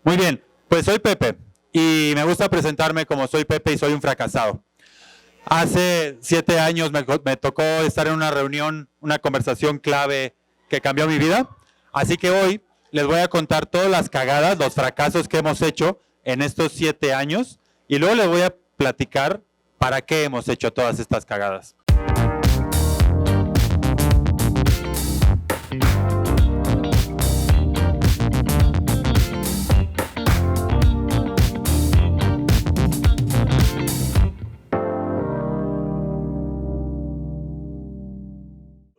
Muy bien, pues soy Pepe y me gusta presentarme como soy Pepe y soy un fracasado. Hace 7 años me tocó estar en una reunión, una conversación clave que cambió mi vida. Así que hoy les voy a contar todas las cagadas, los fracasos que hemos hecho en estos 7 años y luego les voy a platicar para qué hemos hecho todas estas cagadas.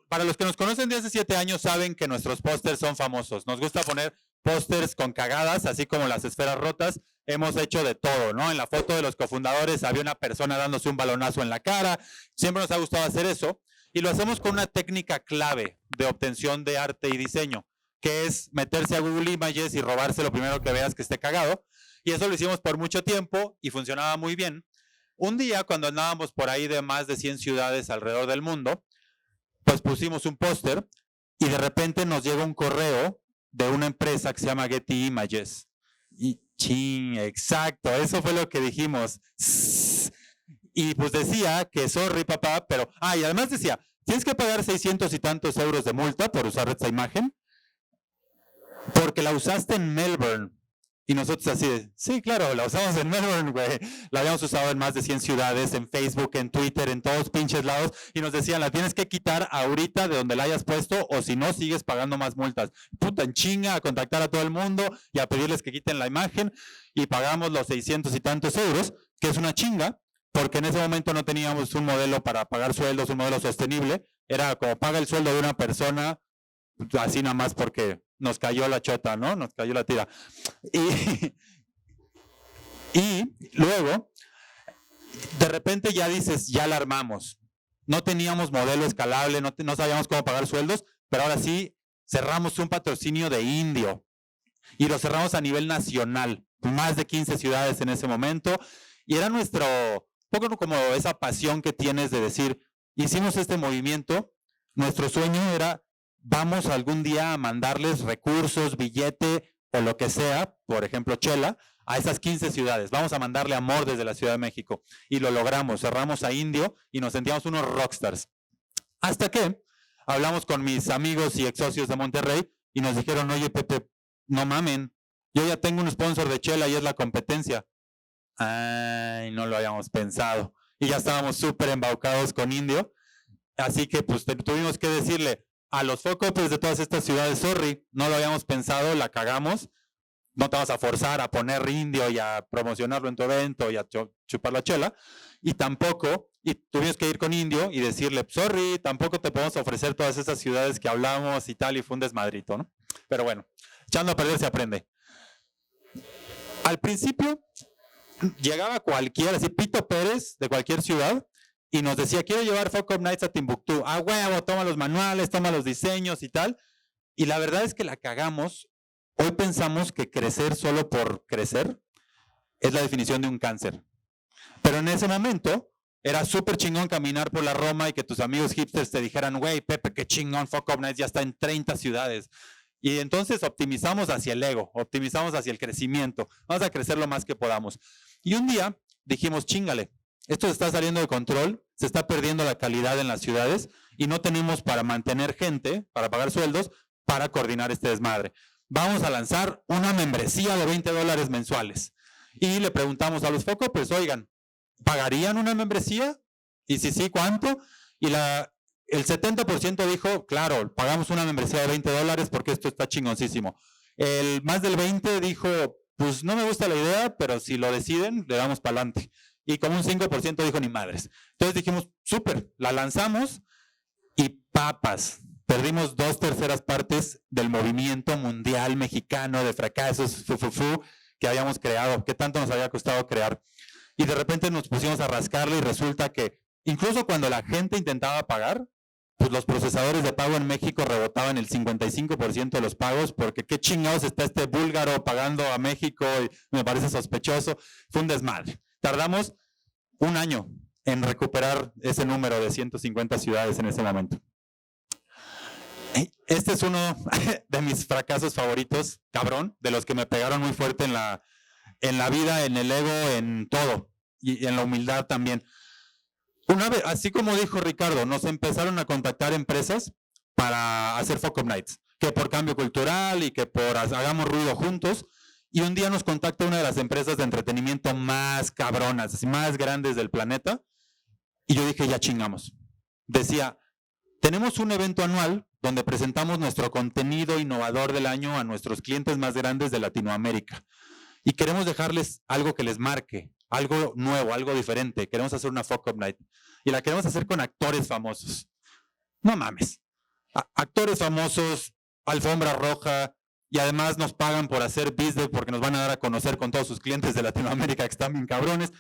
Para los que nos conocen de hace 7 años saben que nuestros pósters son famosos. Nos gusta poner pósters con cagadas, así como las esferas rotas. Hemos hecho de todo, ¿no? En la foto de los cofundadores había una persona dándose un balonazo en la cara. Siempre nos ha gustado hacer eso. Y lo hacemos con una técnica clave de obtención de arte y diseño, que es meterse a Google Images y robarse lo primero que veas que esté cagado. Y eso lo hicimos por mucho tiempo y funcionaba muy bien. Un día, cuando andábamos por ahí de más de 100 ciudades alrededor del mundo, pues pusimos un póster y de repente nos llega un correo de una empresa que se llama Getty Images. Y ching, exacto, eso fue lo que dijimos. Y pues decía que sorry papá, pero, y además decía, tienes que pagar 600 y tantos euros de multa por usar esta imagen, porque la usaste en Melbourne. Y nosotros así de, sí, claro, la usamos en Melbourne, güey. La habíamos usado en más de 100 ciudades, en Facebook, en Twitter, en todos pinches lados. Y nos decían, la tienes que quitar ahorita de donde la hayas puesto o si no, sigues pagando más multas. Puta, en chinga, a contactar a todo el mundo y a pedirles que quiten la imagen. Y pagamos los 600 y tantos euros, que es una chinga, porque en ese momento no teníamos un modelo para pagar sueldos, un modelo sostenible. Era como paga el sueldo de una persona, así nada más porque nos cayó la chota, ¿no? Nos cayó la tira. Y luego, de repente ya dices, ya la armamos. No teníamos modelo escalable, no sabíamos cómo pagar sueldos, pero ahora sí cerramos un patrocinio de Indio y lo cerramos a nivel nacional, más de 15 ciudades en ese momento. Y era poco como esa pasión que tienes de decir, hicimos este movimiento, nuestro sueño era, vamos algún día a mandarles recursos, billete o lo que sea, por ejemplo, chela, a esas 15 ciudades. Vamos a mandarle amor desde la Ciudad de México. Y lo logramos, cerramos a Indio y nos sentíamos unos rockstars. Hasta que hablamos con mis amigos y ex socios de Monterrey y nos dijeron, oye Pepe, no mamen, yo ya tengo un sponsor de chela y es la competencia. Ay, no lo habíamos pensado. Y ya estábamos súper embaucados con Indio. Así que pues tuvimos que decirle a los focopers de todas estas ciudades, sorry, no lo habíamos pensado, la cagamos, no te vas a forzar a poner Indio y a promocionarlo en tu evento y a chupar la chela, y tuvimos que ir con Indio y decirle, sorry, tampoco te podemos ofrecer todas esas ciudades que hablamos y tal, y fue un desmadrito, ¿no? Pero bueno, echando a perder se aprende. Al principio llegaba cualquiera, así Pito Pérez de cualquier ciudad, y nos decía, quiero llevar Fuck Up Nights a Timbuktu. Huevo, toma los manuales, toma los diseños y tal. Y la verdad es que la cagamos. Hoy pensamos que crecer solo por crecer es la definición de un cáncer. Pero en ese momento era súper chingón caminar por la Roma y que tus amigos hipsters te dijeran, güey, Pepe, qué chingón, Fuck Up Nights ya está en 30 ciudades. Y entonces optimizamos hacia el ego, optimizamos hacia el crecimiento. Vamos a crecer lo más que podamos. Y un día dijimos, chíngale, esto se está saliendo de control, se está perdiendo la calidad en las ciudades y no tenemos para mantener gente, para pagar sueldos, para coordinar este desmadre. Vamos a lanzar una membresía de $20 mensuales. Y le preguntamos a los focopers, oigan, ¿pagarían una membresía? Y si sí, ¿cuánto? Y el 70% dijo, claro, pagamos una membresía de $20 porque esto está chingoncísimo. El más del 20% dijo, pues no me gusta la idea, pero si lo deciden, le damos para adelante. Y como un 5% dijo, ni madres. Entonces dijimos, súper, la lanzamos y papas. Perdimos 2/3 partes del movimiento mundial mexicano de fracasos que habíamos creado, que tanto nos había costado crear. Y de repente nos pusimos a rascarle y resulta que incluso cuando la gente intentaba pagar, pues los procesadores de pago en México rebotaban el 55% de los pagos, porque qué chingados está este búlgaro pagando a México, y me parece sospechoso. Fue un desmadre. Tardamos un año en recuperar ese número de 150 ciudades en ese momento. Este es uno de mis fracasos favoritos, cabrón, de los que me pegaron muy fuerte en la vida, en el ego, en todo, y en la humildad también. Una vez, así como dijo Ricardo, nos empezaron a contactar empresas para hacer Fuck Up Nights, que por cambio cultural y que por hagamos ruido juntos. Y un día nos contacta una de las empresas de entretenimiento más cabronas, así, más grandes del planeta. Y yo dije, ya chingamos. Decía, tenemos un evento anual donde presentamos nuestro contenido innovador del año a nuestros clientes más grandes de Latinoamérica. Y queremos dejarles algo que les marque, algo nuevo, algo diferente. Queremos hacer una Fuck Up Night. Y la queremos hacer con actores famosos. No mames. Actores famosos, alfombra roja, y además nos pagan por hacer business porque nos van a dar a conocer con todos sus clientes de Latinoamérica que están bien cabrones.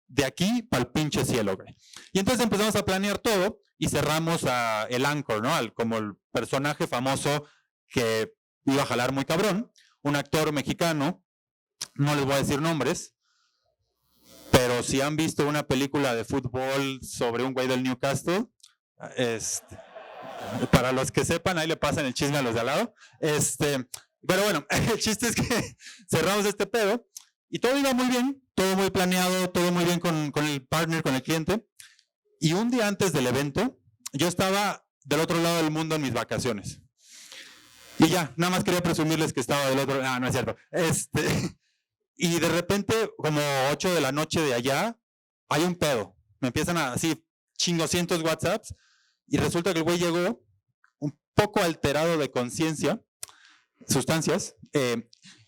De aquí para el pinche cielo, güey. Y entonces empezamos a planear todo y cerramos el anchor, ¿no? Como el personaje famoso que iba a jalar muy cabrón. Un actor mexicano, no les voy a decir nombres, pero si han visto una película de fútbol sobre un güey del Newcastle, para los que sepan, ahí le pasan el chisme a los de al lado. Pero bueno, el chiste es que cerramos este pedo y todo iba muy bien, todo muy planeado, todo muy bien con el partner, con el cliente. Y un día antes del evento, yo estaba del otro lado del mundo en mis vacaciones. Y ya, nada más quería presumirles que estaba del otro lado. No es cierto. Y de repente, como 8 de la noche de allá, hay un pedo. Me empiezan así, chingoscientos WhatsApps. Y resulta que el güey llegó un poco alterado de conciencia, sustancias,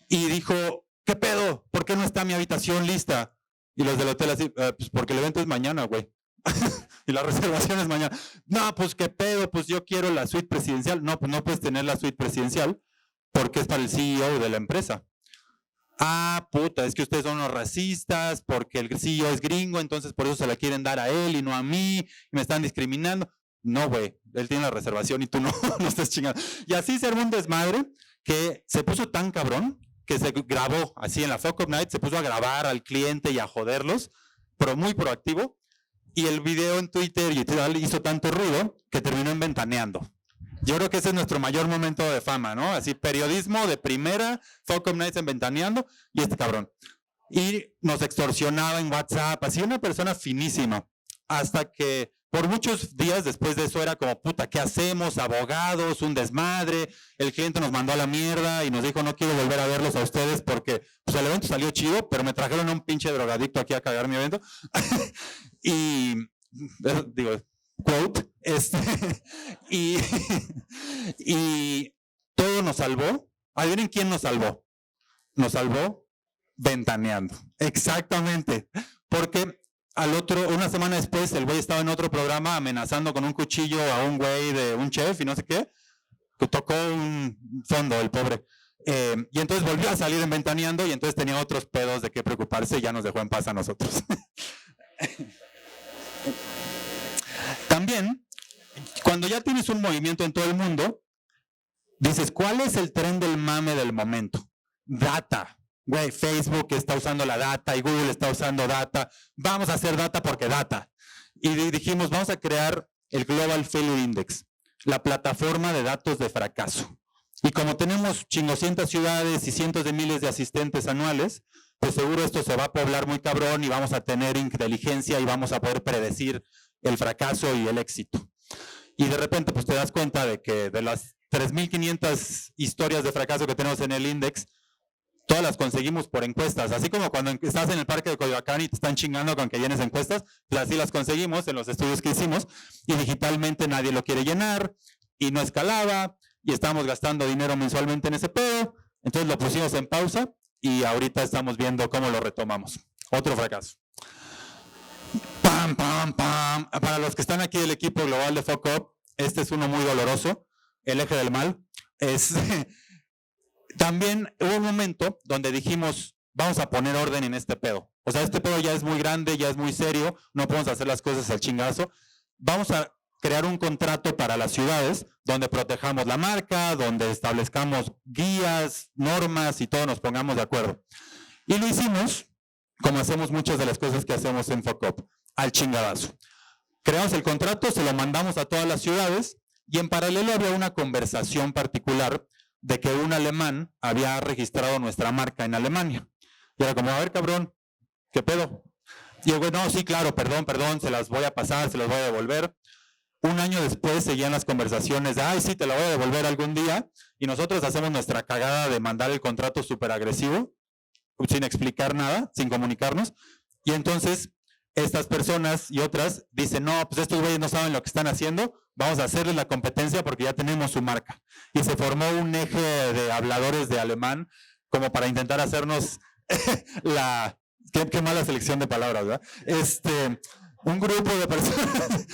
y dijo, ¿qué pedo? ¿Por qué no está mi habitación lista? Y los del hotel así, pues porque el evento es mañana, güey. Y la reservación es mañana. No, pues qué pedo, pues yo quiero la suite presidencial. No, pues no puedes tener la suite presidencial porque es para el CEO de la empresa. Ah, puta, es que ustedes son unos racistas porque el CEO es gringo, entonces por eso se la quieren dar a él y no a mí, y me están discriminando. No, güey, él tiene la reservación y tú no, no estás chingando. Y así se armó un desmadre que se puso tan cabrón que se grabó así en la Fuck Up Night, se puso a grabar al cliente y a joderlos, pero muy proactivo. Y el video en Twitter y tal hizo tanto ruido que terminó en Ventaneando. Yo creo que ese es nuestro mayor momento de fama, ¿no? Así, periodismo de primera, Fuck Up Nights en Ventaneando y este cabrón. Y nos extorsionaba en WhatsApp, así una persona finísima. Hasta que por muchos días después de eso era como, puta, ¿qué hacemos? Abogados, un desmadre. El cliente nos mandó a la mierda y nos dijo, no quiero volver a verlos a ustedes porque pues, el evento salió chido, pero me trajeron a un pinche drogadicto aquí a cagar mi evento. Y, digo, quote, y todo nos salvó. Adivinen quién nos salvó. Nos salvó Ventaneando. Exactamente. Porque una semana después, el güey estaba en otro programa amenazando con un cuchillo a un güey de un chef y no sé qué, que tocó un fondo, el pobre. Y entonces volvió a salir en Ventaneando y entonces tenía otros pedos de qué preocuparse y ya nos dejó en paz a nosotros. También, cuando ya tienes un movimiento en todo el mundo, dices, ¿cuál es el tren del mame del momento? Data. Güey, Facebook está usando la data y Google está usando data. Vamos a hacer data porque data. Y dijimos, vamos a crear el Global Failure Index, la plataforma de datos de fracaso. Y como tenemos chingoscientas ciudades y cientos de miles de asistentes anuales, pues seguro esto se va a poblar muy cabrón y vamos a tener inteligencia y vamos a poder predecir el fracaso y el éxito. Y de repente pues te das cuenta de que de las 3,500 historias de fracaso que tenemos en el index, todas las conseguimos por encuestas. Así como cuando estás en el parque de Coyoacán y te están chingando con que llenes encuestas, pues así las conseguimos en los estudios que hicimos y digitalmente nadie lo quiere llenar y no escalaba y estamos gastando dinero mensualmente en ese pedo. Entonces lo pusimos en pausa y ahorita estamos viendo cómo lo retomamos. Otro fracaso. Pam, pam, pam. Para los que están aquí del equipo global de Fuck Up, este es uno muy doloroso, el eje del mal. También hubo un momento donde dijimos, vamos a poner orden en este pedo. O sea, este pedo ya es muy grande, ya es muy serio, no podemos hacer las cosas al chingazo. Vamos a crear un contrato para las ciudades donde protejamos la marca, donde establezcamos guías, normas y todos nos pongamos de acuerdo. Y lo hicimos, como hacemos muchas de las cosas que hacemos en Fuck Up, al chingadazo. Creamos el contrato, se lo mandamos a todas las ciudades Y en paralelo había una conversación particular de que un alemán había registrado nuestra marca en Alemania. Y era como, a ver, cabrón, ¿qué pedo? Y el güey, no, sí, claro, perdón, se las voy a pasar, se las voy a devolver. Un año después seguían las conversaciones de, ay, sí, te la voy a devolver algún día. Y nosotros hacemos nuestra cagada de mandar el contrato súper agresivo, sin explicar nada, sin comunicarnos. Y entonces estas personas y otras dicen, no, pues estos güeyes no saben lo que están haciendo, vamos a hacerles la competencia porque ya tenemos su marca. Y se formó un eje de habladores de alemán como para intentar hacernos la... Qué mala selección de palabras, ¿verdad? Un grupo de personas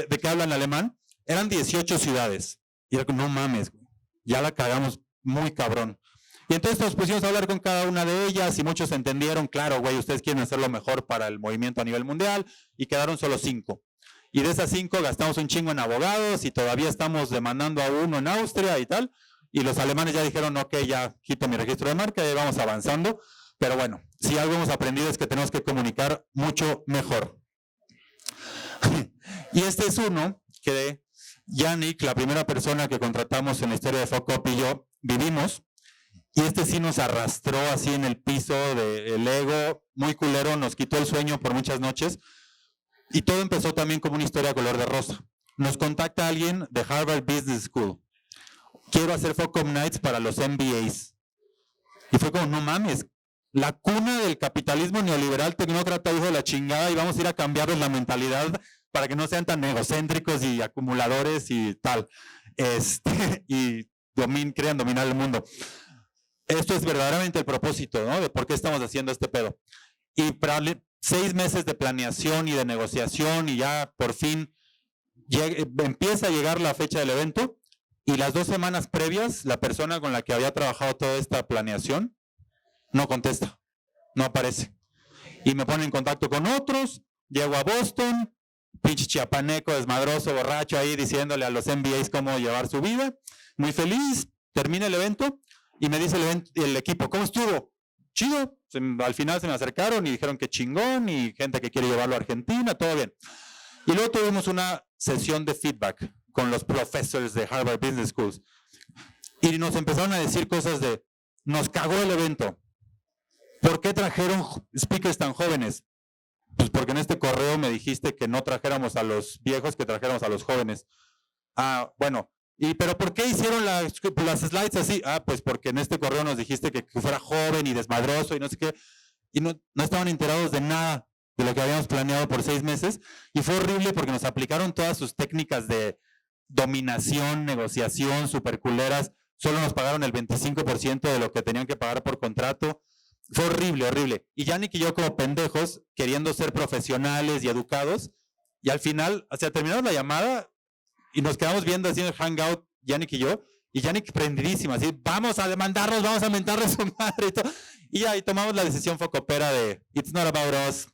de que hablan alemán, eran 18 ciudades. Y era como, no mames, ya la cagamos muy cabrón. Y entonces nos pusimos a hablar con cada una de ellas y muchos entendieron, claro, güey, ustedes quieren hacer lo mejor para el movimiento a nivel mundial, y quedaron solo 5. Y de esas 5 gastamos un chingo en abogados y todavía estamos demandando a uno en Austria y tal. Y los alemanes ya dijeron, ok, ya quito mi registro de marca y vamos avanzando. Pero bueno, si algo hemos aprendido es que tenemos que comunicar mucho mejor. Y este es uno que Yannick, la primera persona que contratamos en la historia de Fuck Up, y yo vivimos. Y este sí nos arrastró así en el piso del ego, muy culero, nos quitó el sueño por muchas noches. Y todo empezó también como una historia color de rosa. Nos contacta alguien de Harvard Business School. Quiero hacer Fuck Up Nights para los MBAs. Y fue como, no mames, la cuna del capitalismo neoliberal tecnócrata, hijo de la chingada, y vamos a ir a cambiarles la mentalidad para que no sean tan egocéntricos y acumuladores y tal. Y crean dominar el mundo. Esto es verdaderamente el propósito, ¿no? De por qué estamos haciendo este pedo. Y para 6 meses de planeación y de negociación, y ya por fin empieza a llegar la fecha del evento, y las 2 semanas previas, la persona con la que había trabajado toda esta planeación no contesta, no aparece. Y me pone en contacto con otros, llego a Boston, pinche chiapaneco, desmadroso, borracho ahí diciéndole a los MBAs cómo llevar su vida, muy feliz, termina el evento y me dice el equipo, ¿cómo estuvo? Chido, al final se me acercaron y dijeron que chingón y gente que quiere llevarlo a Argentina, todo bien. Y luego tuvimos una sesión de feedback con los profesores de Harvard Business Schools y nos empezaron a decir cosas de, nos cagó el evento. ¿Por qué trajeron speakers tan jóvenes? Pues porque en este correo me dijiste que no trajéramos a los viejos, que trajéramos a los jóvenes. Ah, bueno. ¿Pero por qué hicieron las slides así? Ah, pues porque en este correo nos dijiste que fuera joven y desmadroso y no sé qué. Y no estaban enterados de nada de lo que habíamos planeado por 6 meses. Y fue horrible porque nos aplicaron todas sus técnicas de dominación, negociación, superculeras. Solo nos pagaron el 25% de lo que tenían que pagar por contrato. Fue horrible, horrible. Y Yannick y yo como pendejos, queriendo ser profesionales y educados, y al final, o sea, terminamos la llamada y nos quedamos viendo así en el hangout, Yannick y yo, y Yannick prendidísimo, así, vamos a demandarlos, vamos a mentarles su madre y todo. Y ahí tomamos la decisión focopera de, it's not about us,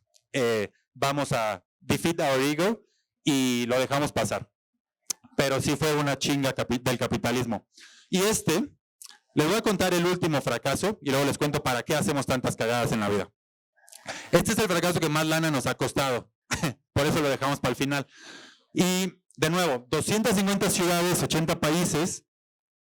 vamos a defeat our ego, y lo dejamos pasar. Pero sí fue una chinga del capitalismo. Y les voy a contar el último fracaso y luego les cuento para qué hacemos tantas cagadas en la vida. Este es el fracaso que más lana nos ha costado. Por eso lo dejamos para el final. Y de nuevo, 250 ciudades, 80 países.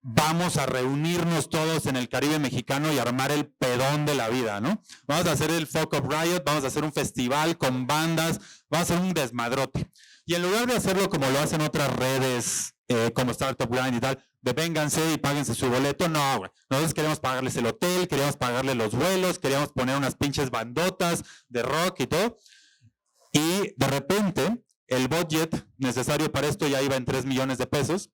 Vamos a reunirnos todos en el Caribe mexicano y armar el pedón de la vida, ¿no? Vamos a hacer el Fuck Up Riot, vamos a hacer un festival con bandas, vamos a hacer un desmadrote. Y en lugar de hacerlo como lo hacen otras redes, como Startup Grind y tal, de vénganse y páguense su boleto, no, güey. Nosotros queríamos pagarles el hotel, queríamos pagarles los vuelos, queríamos poner unas pinches bandotas de rock y todo. Y de repente, el budget necesario para esto ya iba en 3 millones de pesos.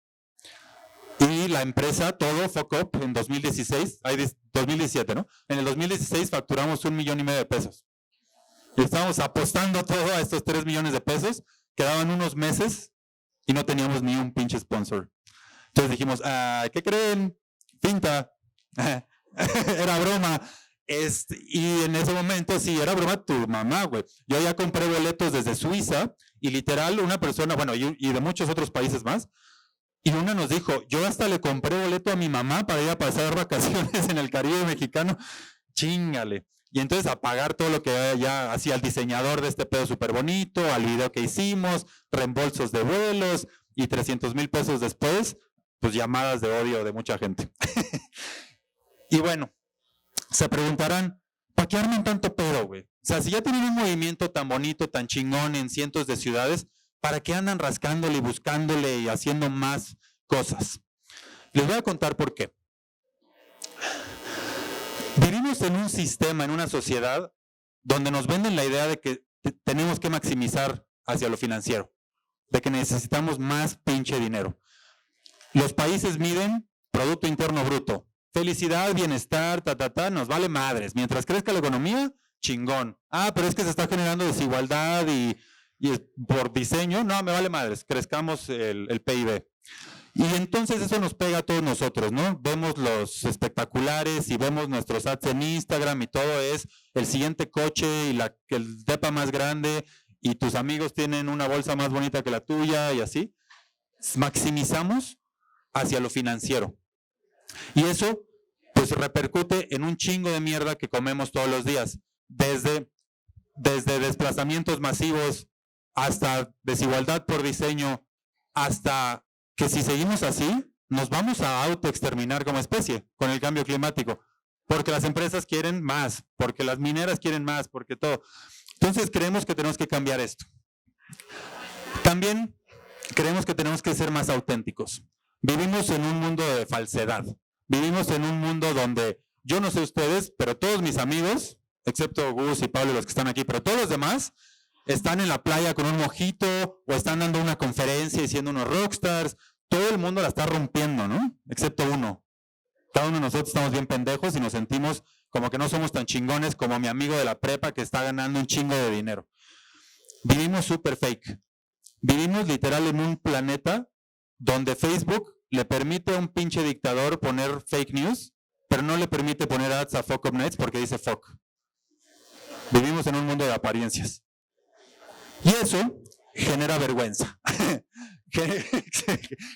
Y la empresa, todo, Fuck Up, en 2016, 2017, ¿no? En el 2016 facturamos 1,5 millones de pesos. Y estábamos apostando todo a estos 3 millones de pesos. Quedaban unos meses y no teníamos ni un pinche sponsor. Entonces dijimos, ¿qué creen? Finta. Era broma. Y en ese momento, sí, era broma tu mamá, güey. Yo ya compré boletos desde Suiza y literal una persona, bueno, y de muchos otros países más, y una nos dijo, yo hasta le compré boleto a mi mamá para ir a pasar vacaciones en el Caribe mexicano. Chíngale. Y entonces a pagar todo lo que ya hacía el diseñador de este pedo súper bonito, al video que hicimos, reembolsos de vuelos, y 300,000 pesos después, pues llamadas de odio de mucha gente. Y bueno, se preguntarán, ¿para qué arman tanto pedo, güey? O sea, si ya tienen un movimiento tan bonito, tan chingón en cientos de ciudades, ¿para qué andan rascándole y buscándole y haciendo más cosas? Les voy a contar por qué. Vivimos en un sistema, en una sociedad, donde nos venden la idea de que tenemos que maximizar hacia lo financiero, de que necesitamos más pinche dinero. Los países miden Producto Interno Bruto. Felicidad, bienestar, nos vale madres. Mientras crezca la economía, chingón. Pero es que se está generando desigualdad y por diseño, no, me vale madres, crezcamos el PIB. Y entonces eso nos pega a todos nosotros, ¿no? Vemos los espectaculares y vemos nuestros ads en Instagram y todo es el siguiente coche y el depa más grande y tus amigos tienen una bolsa más bonita que la tuya y así. Maximizamos hacia lo financiero. Y eso pues repercute en un chingo de mierda que comemos todos los días, desde desplazamientos masivos hasta desigualdad por diseño, hasta que si seguimos así, nos vamos a autoexterminar como especie con el cambio climático, porque las empresas quieren más, porque las mineras quieren más, porque todo. Entonces creemos que tenemos que cambiar esto. También creemos que tenemos que ser más auténticos. Vivimos en un mundo de falsedad. Vivimos en un mundo donde, yo no sé ustedes, pero todos mis amigos, excepto Gus y Pablo, los que están aquí, pero todos los demás están en la playa con un mojito o están dando una conferencia y siendo unos rockstars. Todo el mundo la está rompiendo, ¿no? Excepto uno. Cada uno de nosotros estamos bien pendejos y nos sentimos como que no somos tan chingones como mi amigo de la prepa que está ganando un chingo de dinero. Vivimos súper fake. Vivimos literal en un planeta donde Facebook le permite a un pinche dictador poner fake news, pero no le permite poner ads a Fuck Up Nets porque dice fuck. Vivimos en un mundo de apariencias. Y eso genera vergüenza.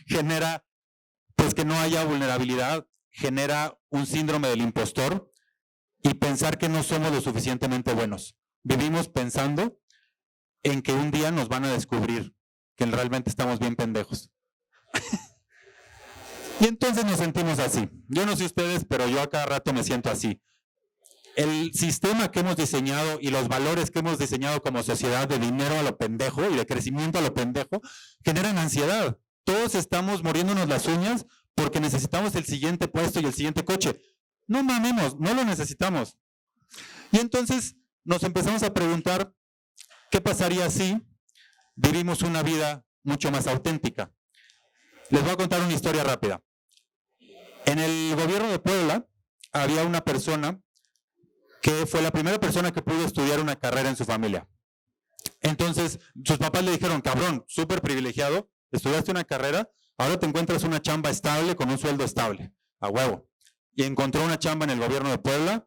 Genera pues que no haya vulnerabilidad, genera un síndrome del impostor y pensar que no somos lo suficientemente buenos. Vivimos pensando en que un día nos van a descubrir que realmente estamos bien pendejos. Y entonces nos sentimos así. Yo no sé ustedes, pero yo a cada rato me siento así. El sistema que hemos diseñado y los valores que hemos diseñado como sociedad de dinero a lo pendejo y de crecimiento a lo pendejo generan ansiedad. Todos estamos muriéndonos las uñas porque necesitamos el siguiente puesto y el siguiente coche. No mamemos, no lo necesitamos. Y entonces nos empezamos a preguntar, ¿qué pasaría si vivimos una vida mucho más auténtica? Les voy a contar una historia rápida. En el gobierno de Puebla había una persona que fue la primera persona que pudo estudiar una carrera en su familia. Entonces, sus papás le dijeron, cabrón, súper privilegiado, estudiaste una carrera, ahora te encuentras una chamba estable con un sueldo estable, a huevo. Y encontró una chamba en el gobierno de Puebla,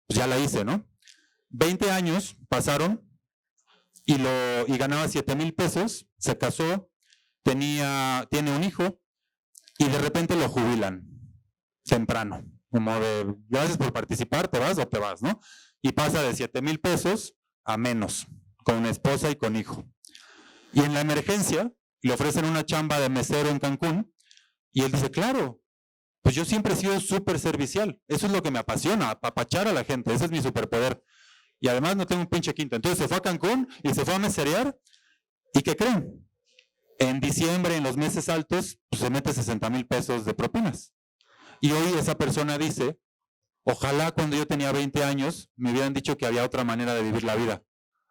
pues ya la hice, ¿no? 20 años pasaron y ganaba 7,000 pesos, se casó, tiene un hijo y de repente lo jubilan temprano. Como de, gracias por participar, te vas o te vas, ¿no? Y pasa de 7,000 pesos a menos, con esposa y con hijo. Y en la emergencia le ofrecen una chamba de mesero en Cancún y él dice, claro, pues yo siempre he sido súper servicial, eso es lo que me apasiona, apapachar a la gente, ese es mi superpoder. Y además no tengo un pinche quinto. Entonces se fue a Cancún y se fue a meserear. ¿Y qué creen? En diciembre, en los meses altos, pues se mete 60,000 pesos de propinas. Y hoy esa persona dice, ojalá cuando yo tenía 20 años me hubieran dicho que había otra manera de vivir la vida,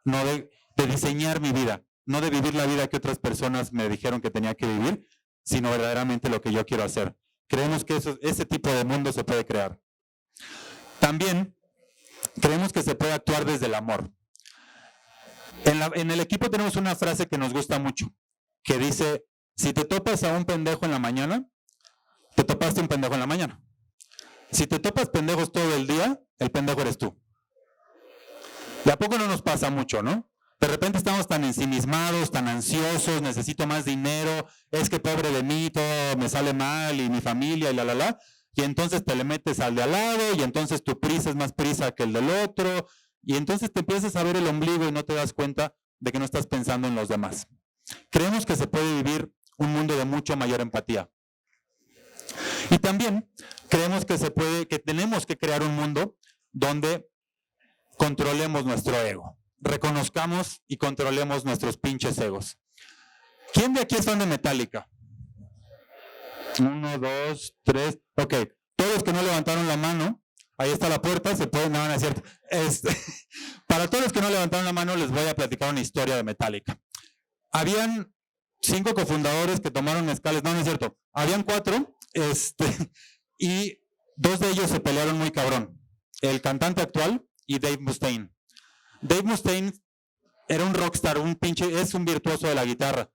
no de diseñar mi vida, no de vivir la vida que otras personas me dijeron que tenía que vivir, sino verdaderamente lo que yo quiero hacer. Creemos que ese tipo de mundo se puede crear. También creemos que se puede actuar desde el amor. En el equipo tenemos una frase que nos gusta mucho, que dice, si te topas a un pendejo en la mañana, te topaste un pendejo en la mañana. Si te topas pendejos todo el día, el pendejo eres tú. ¿De a poco no nos pasa mucho, no? De repente estamos tan ensimismados, tan ansiosos, necesito más dinero, es que pobre de mí, todo me sale mal y mi familia y y entonces te le metes al de al lado y entonces tu prisa es más prisa que el del otro y entonces te empiezas a ver el ombligo y no te das cuenta de que no estás pensando en los demás. Creemos que se puede vivir un mundo de mucho mayor empatía. Y también creemos que tenemos que crear un mundo donde controlemos nuestro ego, reconozcamos y controlemos nuestros pinches egos. ¿Quién de aquí es fan de Metallica? 1, 2, 3, ok. Todos los que no levantaron la mano, ahí está la puerta, se pueden, no, no es cierto. Para todos los que no levantaron la mano, les voy a platicar una historia de Metallica. Habían 5 cofundadores que tomaron mezcales, no, no es cierto. Habían 4, y 2 de ellos se pelearon muy cabrón. El cantante actual y Dave Mustaine. Dave Mustaine era un rockstar, es un virtuoso de la guitarra.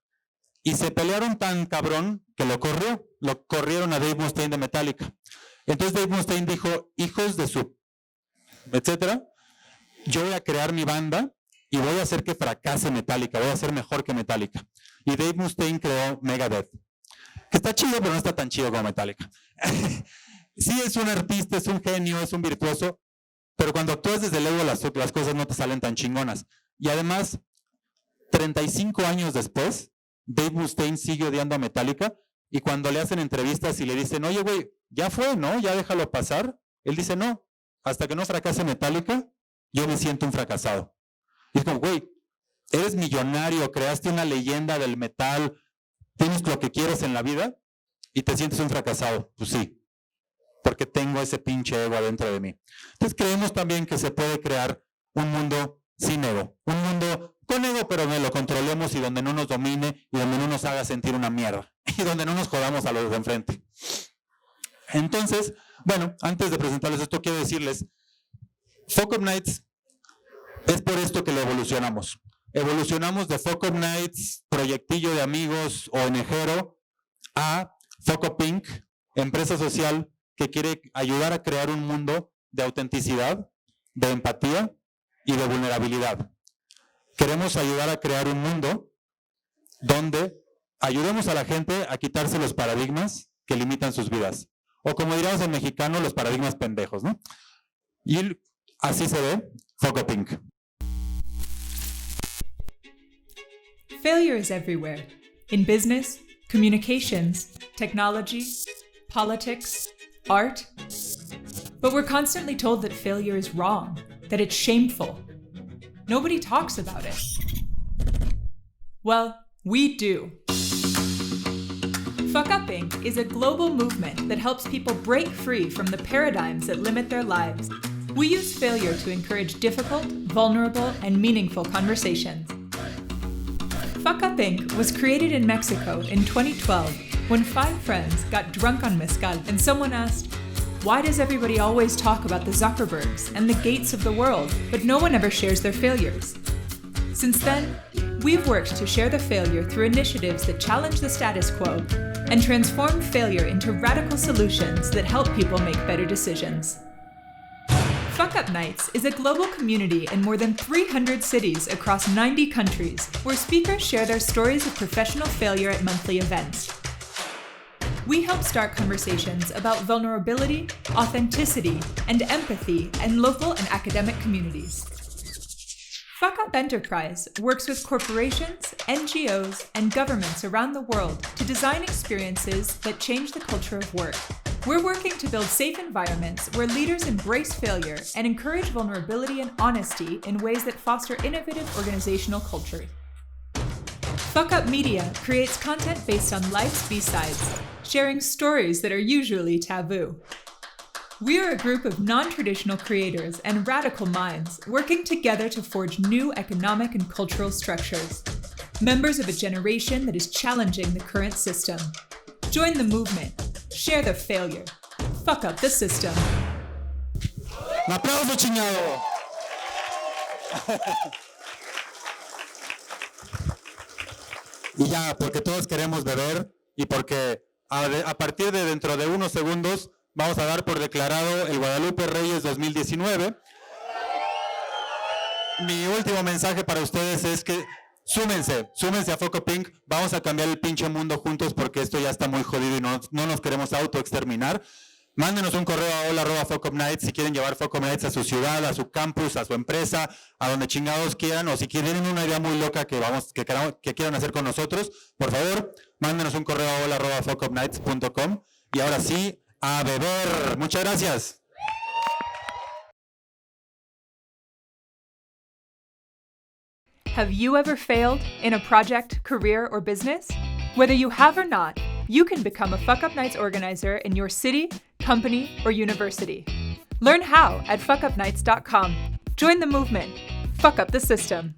Y se pelearon tan cabrón que lo corrieron a Dave Mustaine de Metallica. Entonces Dave Mustaine dijo, hijos de su, etcétera, yo voy a crear mi banda y voy a hacer que fracase Metallica, voy a ser mejor que Metallica. Y Dave Mustaine creó Megadeth, que está chido, pero no está tan chido como Metallica. Sí, es un artista, es un genio, es un virtuoso, pero cuando actúas desde el ego las cosas no te salen tan chingonas. Y además, 35 años después, Dave Mustaine sigue odiando a Metallica, y cuando le hacen entrevistas y le dicen, oye, güey, ya fue, ¿no? Ya déjalo pasar. Él dice, no, hasta que no fracase Metallica, yo me siento un fracasado. Y es como, güey, eres millonario, creaste una leyenda del metal, tienes lo que quieres en la vida y te sientes un fracasado. Pues sí, porque tengo ese pinche ego adentro de mí. Entonces creemos también que se puede crear un mundo sin ego, un mundo con ego, pero donde lo controlemos y donde no nos domine y donde no nos haga sentir una mierda y donde no nos jodamos a los de enfrente. Entonces, bueno, antes de presentarles esto, quiero decirles, Fuck Up Nights es por esto que lo evolucionamos. Evolucionamos de Fuck Up Nights, proyectillo de amigos ONGero, a Fuck Up Inc., empresa social que quiere ayudar a crear un mundo de autenticidad, de empatía y de vulnerabilidad. Queremos ayudar a crear un mundo donde ayudemos a la gente a quitarse los paradigmas que limitan sus vidas. O como diríamos en mexicano, los paradigmas pendejos, ¿no? Y así se ve Fuck Up Inc. Failure is everywhere. In business, communications, technology, politics, art. But we're constantly told that failure is wrong, that it's shameful. Nobody talks about it. Well, we do. Fuck Up Inc. is a global movement that helps people break free from the paradigms that limit their lives. We use failure to encourage difficult, vulnerable, and meaningful conversations. Fuck Up Inc. was created in Mexico in 2012 when 5 friends got drunk on mezcal and someone asked, why does everybody always talk about the Zuckerbergs and the Gates of the world, but no one ever shares their failures? Since then, we've worked to share the failure through initiatives that challenge the status quo and transform failure into radical solutions that help people make better decisions. Fuck Up Nights is a global community in more than 300 cities across 90 countries where speakers share their stories of professional failure at monthly events. We help start conversations about vulnerability, authenticity, and empathy in local and academic communities. Fuck Up Enterprise works with corporations, NGOs, and governments around the world to design experiences that change the culture of work. We're working to build safe environments where leaders embrace failure and encourage vulnerability and honesty in ways that foster innovative organizational culture. Fuck Up Media creates content based on life's B-sides, sharing stories that are usually taboo. We are a group of non-traditional creators and radical minds working together to forge new economic and cultural structures. Members of a generation that is challenging the current system. Join the movement. Share the failure. Fuck up the system. ¡Un aplauso, chingado! Y ya, porque todos queremos beber y porque a partir de dentro de unos segundos vamos a dar por declarado el Guadalupe Reyes 2019. Mi último mensaje para ustedes es que súmense a Fuck Up Inc. Vamos a cambiar el pinche mundo juntos porque esto ya está muy jodido y no nos queremos autoexterminar. Mándenos un correo a hola@fuckupnights si quieren llevar Fuck Up Nights a su ciudad, a su campus, a su empresa, a donde chingados quieran, o si quieren una idea muy loca que quieran hacer con nosotros, por favor, mándenos un correo a hola@fuckupnights.com. Y ahora sí, a beber. Muchas gracias. Have you ever failed in a project, career, or business? Whether you have or not, you can become a Fuck Up Nights organizer in your city, company, or university. Learn how at fuckupnights.com. Join the movement. Fuck up the system.